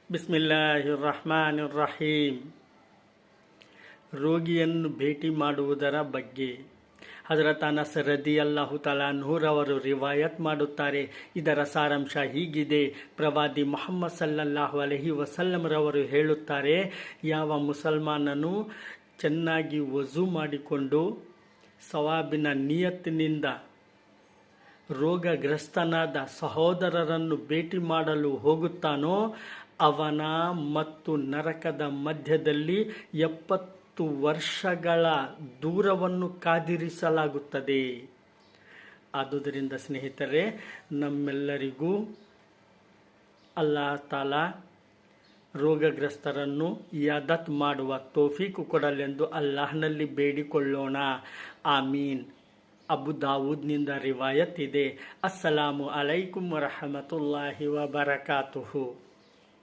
ಬಿಸ್ಮಿಲ್ಲಾಹಿರ್ ರಹಮಾನಿರ್ ರಹೀಮ್. ರೋಗಿಯನ್ನು ಭೇಟಿ ಮಾಡುವುದರ ಬಗ್ಗೆ ಹಜರತ್ ಅನಸ್ ರದಿಯಲ್ಲಾಹು ತಆಲಾ ಅನ್ಹುರವರು ರಿವಾಯತ್ ಮಾಡುತ್ತಾರೆ. ಇದರ ಸಾರಾಂಶ ಹೀಗಿದೆ. ಪ್ರವಾದಿ ಮುಹಮ್ಮದ್ ಸಲ್ಲಲ್ಲಾಹು ಅಲೈಹಿ ವಸಲ್ಲಂರವರು ಹೇಳುತ್ತಾರೆ, ಯಾವ ಮುಸಲ್ಮಾನನು ಚೆನ್ನಾಗಿ ವಜು ಮಾಡಿಕೊಂಡು ಸವಾಬಿನ ನಿಯತ್ತಿನಿಂದ ರೋಗಗ್ರಸ್ತನಾದ ಸಹೋದರರನ್ನು ಭೇಟಿ ಮಾಡಲು ಹೋಗುತ್ತಾನೋ ಅವನ ಮತ್ತು ನರಕದ ಮಧ್ಯದಲ್ಲಿ 70 ವರ್ಷಗಳ ದೂರವನ್ನು ಕಾದಿರಿಸಲಾಗುತ್ತದೆ. ಆದುದರಿಂದ ಸ್ನೇಹಿತರೆ, ನಮ್ಮೆಲ್ಲರಿಗೂ ಅಲ್ಲಾಹ್ ತಾಲಾ ರೋಗಗ್ರಸ್ತರನ್ನು ಇಯಾದತ್ ಮಾಡುವ ತೌಫೀಕು ಕೊಡಲೆಂದು ಅಲ್ಲಾಹ್ನಲ್ಲಿ ಬೇಡಿಕೊಳ್ಳೋಣ. ಆಮೀನ್. ಅಬು ದಾವೂದ್ನಿಂದ ರಿವಾಯತ್ ಇದೆ. ಅಸ್ಸಲಾಮು ಅಲೈಕುಂ ವರಹಮತುಲ್ಲಾಹಿ ವಬರಕಾತುಹು.